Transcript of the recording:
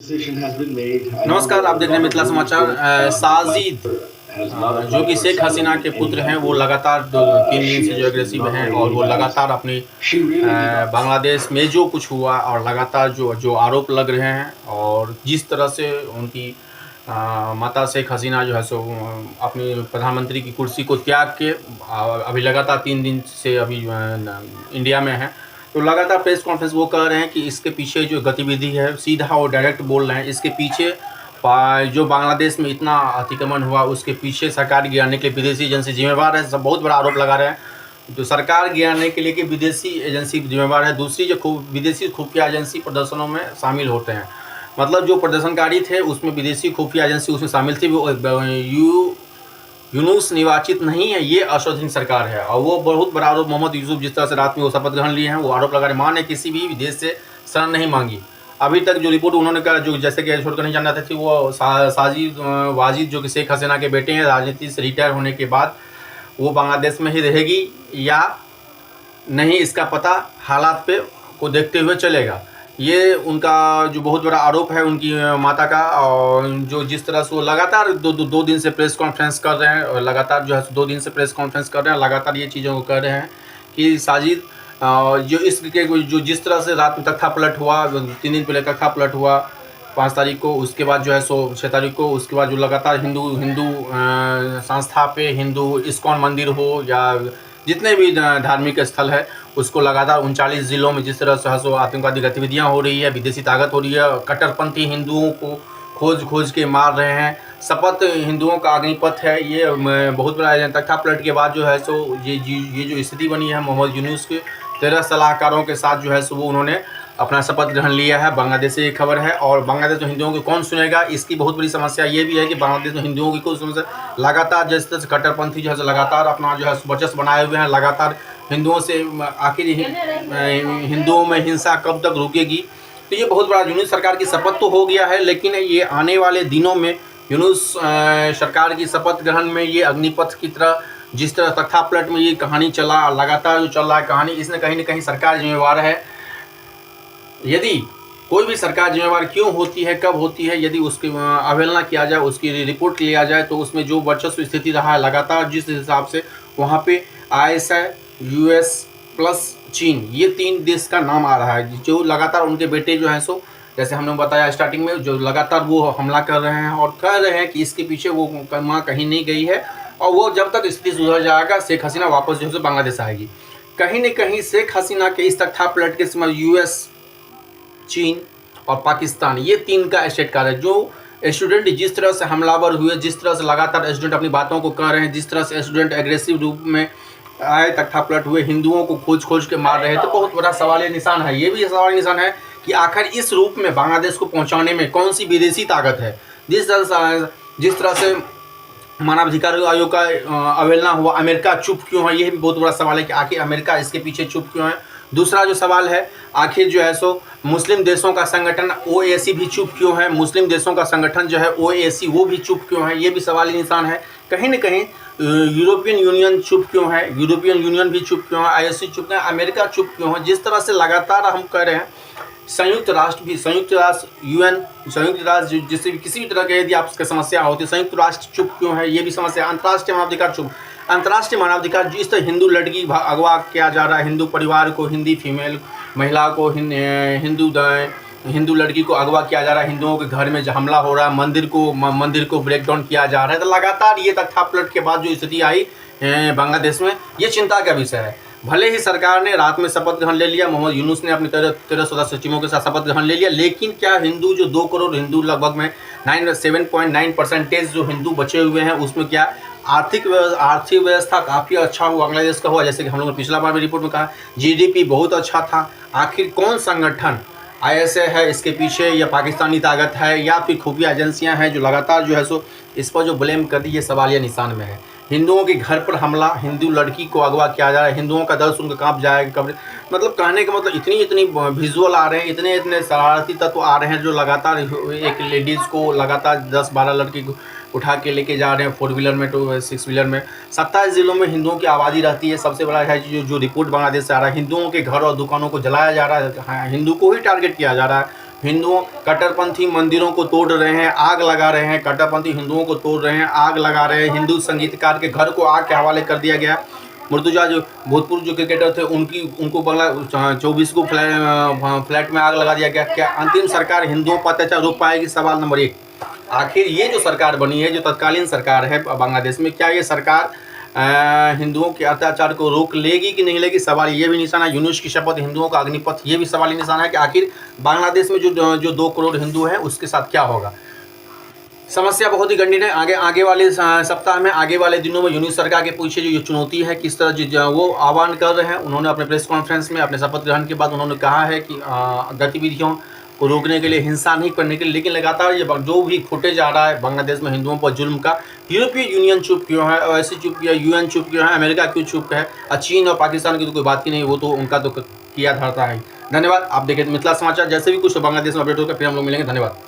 नमस्कार, आप देख रहे हैं मिथिला समाचार। साजिद जो कि शेख हसीना के पुत्र हैं, वो लगातार 3 दिन से जो एग्रेसिव हैं और वो लगातार अपनी बांग्लादेश में जो कुछ हुआ और लगातार जो आरोप लग रहे हैं और जिस तरह से उनकी माता शेख हसीना जो है सो अपनी प्रधानमंत्री की कुर्सी को त्याग के अभी लगातार 3 दिन से अभी इंडिया में है, तो लगातार प्रेस कॉन्फ्रेंस वो कर रहे हैं कि इसके पीछे जो गतिविधि है, सीधा और डायरेक्ट बोल रहे हैं, इसके पीछे जो बांग्लादेश में इतना अतिक्रमण हुआ उसके पीछे सरकार गिराने के लिए विदेशी एजेंसी जिम्मेवार है। सब बहुत बड़ा आरोप लगा रहे हैं। तो सरकार गिराने के लिए कि विदेशी एजेंसी जिम्मेवार है। दूसरी जो विदेशी खुफिया एजेंसी प्रदर्शनों में शामिल होते हैं, मतलब जो प्रदर्शनकारी थे उसमें विदेशी खुफिया एजेंसी उसमें शामिल थी। वो यूनुस निर्वाचित नहीं है, ये असदुद्दीन सरकार है। और वो बहुत बड़ा आरोप मोहम्मद यूसुफ जिस तरह से रात में वो शपथ ग्रहण लिए हैं, वो आरोप लगा रहे मां ने किसी भी विदेश से शरण नहीं मांगी। अभी तक जो रिपोर्ट उन्होंने कहा, जो जैसे कि छोड़कर नहीं जानना थी, वो साजिद वाजिद जो कि शेख हसीना के बेटे हैं, राजनीति से रिटायर होने के बाद वो बांग्लादेश में ही रहेगी या नहीं, इसका पता हालात पे को देखते हुए चलेगा। ये उनका जो बहुत बड़ा आरोप है उनकी माता का, और जो जिस तरह से वो लगातार दो दिन से प्रेस कॉन्फ्रेंस कर रहे हैं, और लगातार जो है 2 दिन से प्रेस कॉन्फ्रेंस कर रहे हैं, लगातार ये चीज़ों को कर रहे हैं कि साजिद जो इसके जो जिस तरह से रात में तख्ता पलट हुआ, 3 दिन पहले तख्ता पलट हुआ 5 तारीख को, उसके बाद जो है 6 तारीख को, उसके बाद जो लगातार हिंदू संस्था पे, हिंदू इस्कॉन मंदिर हो या जितने भी धार्मिक स्थल है, उसको लगातार 39 ज़िलों में जिस तरह से आतंकवादी गतिविधियां हो रही है, विदेशी ताकत हो रही है, कट्टरपंथी हिंदुओं को खोज के मार रहे हैं। शपथ हिंदुओं का अग्निपथ है। ये बहुत बड़ा तख्ता पलट के बाद जो है सो ये जो स्थिति बनी है, मोहम्मद यूनुस के 13 सलाहकारों के साथ जो है सो वो उन्होंने अपना शपथ ग्रहण लिया है। बांग्लादेश से ये खबर है। और बांग्लादेश में हिंदुओं को कौन सुनेगा, इसकी बहुत बड़ी समस्या ये भी है कि बांग्लादेश में हिंदुओं की कोई समस्या लगातार जिस तरह से कट्टरपंथी जो है लगातार अपना जो है वर्चस्व बनाए हुए हैं, लगातार हिंदुओं से आखिर हिंदुओं में हिंसा कब तक रुकेगी। तो ये बहुत बड़ा यूनुस सरकार की शपथ तो हो गया है, लेकिन ये आने वाले दिनों में यूनुस सरकार की शपथ ग्रहण में ये अग्निपथ की तरह जिस तरह तख्ता पलट में ये कहानी चला, लगातार जो चल रहा है कहानी, इसमें कहीं ना कहीं सरकार जिम्मेवार है। यदि कोई भी सरकार जिम्मेवार क्यों होती है, कब होती है, यदि उसकी अवहेलना किया जाए, उसकी रिपोर्ट लिया जाए, तो उसमें जो वर्चस्व स्थिति रहा है लगातार, जिस हिसाब से वहाँ पे ISI, US प्लस चीन, ये 3 देश का नाम आ रहा है, जो लगातार उनके बेटे जो हैं सो जैसे हमने बताया स्टार्टिंग में, जो लगातार वो हमला कर रहे हैं और कह रहे हैं कि इसके पीछे वो माँ कहीं नहीं गई है, और वो जब तक स्थिति सुधर जाएगा शेख हसीना वापस जो है बांग्लादेश आएगी। कहीं न कहीं शेख हसीना के इस तख्ता पलट के समय US, चीन और पाकिस्तान, ये 3 का स्टेट कार्य, जो स्टूडेंट जिस तरह से हमलावर हुए, जिस तरह से लगातार स्टूडेंट अपनी बातों को कह रहे हैं, जिस तरह से स्टूडेंट एग्रेसिव रूप में आए, तख्ता पलट हुए, हिंदुओं को खोज के मार रहे थे, तो बहुत बड़ा सवाल निशान है। ये भी सवाल निशान है कि आखिर इस रूप में बांग्लादेश को पहुंचाने में कौन सी विदेशी ताकत है। जिस तरह से मानवाधिकार आयोग का अवहेलना हुआ, अमेरिका चुप क्यों है, यह भी बहुत बड़ा सवाल है कि आखिर अमेरिका इसके पीछे चुप क्यों है। दूसरा जो सवाल है, आखिर जो है सो मुस्लिम देशों का संगठन OAC भी चुप क्यों है, मुस्लिम देशों का संगठन जो है OAC वो भी चुप क्यों है, ये भी सवाल निशान है। कहीं न कहीं यूरोपियन यूनियन चुप क्यों है, यूरोपियन यूनियन भी चुप क्यों है, IOC चुप क्यों है, अमेरिका चुप क्यों है। जिस तरह से लगातार हम कह रहे हैं, संयुक्त राष्ट्र भी, संयुक्त राष्ट्र UN, संयुक्त राष्ट्र जिससे भी किसी भी तरह की यदि आपकी समस्या होती है, संयुक्त राष्ट्र चुप क्यों है, ये भी समस्या। अंतर्राष्ट्रीय मानवाधिकार चुप, अंतर्राष्ट्रीय मानवाधिकार जिस तरह हिंदू लड़की अगवा किया जा रहा है, हिंदू परिवार को, हिंदी फीमेल महिला को, हिंदू लड़की को अगवा किया जा रहा है, हिंदुओं के घर में हमला हो रहा है, मंदिर को ब्रेक डाउन किया जा रहा है, तो लगातार ये तख्ता पलट के बाद जो स्थिति आई बांग्लादेश में, ये चिंता का विषय है। भले ही सरकार ने रात में शपथ ग्रहण ले लिया, मोहम्मद यूनुस ने अपने 13 सचिवों के साथ शपथ ग्रहण ले लिया, लेकिन क्या हिंदू जो 2 करोड़ हिंदू लगभग में 7.9% जो हिंदू बचे हुए हैं, उसमें क्या आर्थिक व्यवस्था काफ़ी अच्छा हुआ, बांग्लादेश का हुआ। जैसे कि हम लोगों ने पिछला बार में रिपोर्ट में कहा, GDP बहुत अच्छा था। आखिर कौन संगठन ISI है इसके पीछे, या पाकिस्तानी ताकत है, या फिर खुफिया एजेंसियां हैं जो लगातार जो है सो इस पर जो ब्लेम कर दी, ये सवालिया निशान में है। हिंदुओं के घर पर हमला, हिंदू लड़की को अगवा किया जा रहा है, हिंदुओं का दर्द सुनकर कांप जाएगा। मतलब कहने का मतलब इतनी विजुअल आ रहे हैं, इतने शरारती तत्व आ रहे हैं, जो लगातार एक लेडीज़ को लगातार 10-12 लड़की को उठा के लेके जा रहे हैं 4 व्हीलर में, 6 व्हीलर में। 27 ज़िलों में हिंदुओं की आबादी रहती है। सबसे बड़ा है जो रिपोर्ट बांग्लादेश से आ रहा है, हिंदुओं के घर और दुकानों को जलाया जा रहा है, हिंदू को ही टारगेट किया जा रहा है। हिंदुओं कट्टरपंथी मंदिरों को तोड़ रहे हैं, आग लगा रहे हैं, कट्टरपंथी हिंदुओं को तोड़ रहे हैं, आग लगा रहे हैं, हिंदू संगीतकार के घर को आग के हवाले कर दिया गया। मुर्तुजा जो भूतपूर्व जो क्रिकेटर थे उनको बंगला 24 को फ्लैट में आग लगा दिया गया। क्या अंतिम सरकार हिंदुओं पर अत्याचार रोक पाएगी? सवाल नंबर 1। आखिर ये जो सरकार बनी है, जो तत्कालीन सरकार है बांग्लादेश में, क्या ये सरकार हिंदुओं के अत्याचार को रोक लेगी कि नहीं लेगी? सवाल ये भी निशाना। यूनुस की शपथ, हिंदुओं का अग्निपथ, ये भी सवाल निशाना है कि आखिर बांग्लादेश में जो 2 करोड़ हिंदू हैं उसके साथ क्या होगा। समस्या बहुत ही गंभीर है। आगे वाले सप्ताह में, आगे वाले दिनों में यूनुस सरकार के पीछे जो चुनौती है, किस तरह वो आह्वान कर रहे हैं। उन्होंने अपने प्रेस कॉन्फ्रेंस में अपने शपथ ग्रहण के बाद उन्होंने कहा है कि गतिविधियों को रोकने के लिए, हिंसा नहीं करने के लिए, लेकिन लगातार ये जो भी फुटेज आ रहा है बांग्लादेश में हिंदुओं पर जुल्म का, यूरोपीय यूनियन चुप क्यों है, OIC चुप किया, UN चुप क्यों है, अमेरिका क्यों चुप है, चीन और पाकिस्तान की तो कोई बात ही नहीं, वो तो उनका तो किया धरता है। धन्यवाद। आप देखें मिथिला समाचार, जैसे भी कुछ बांग्लादेश में अपडेट होगा फिर हम लोग मिलेंगे। धन्यवाद।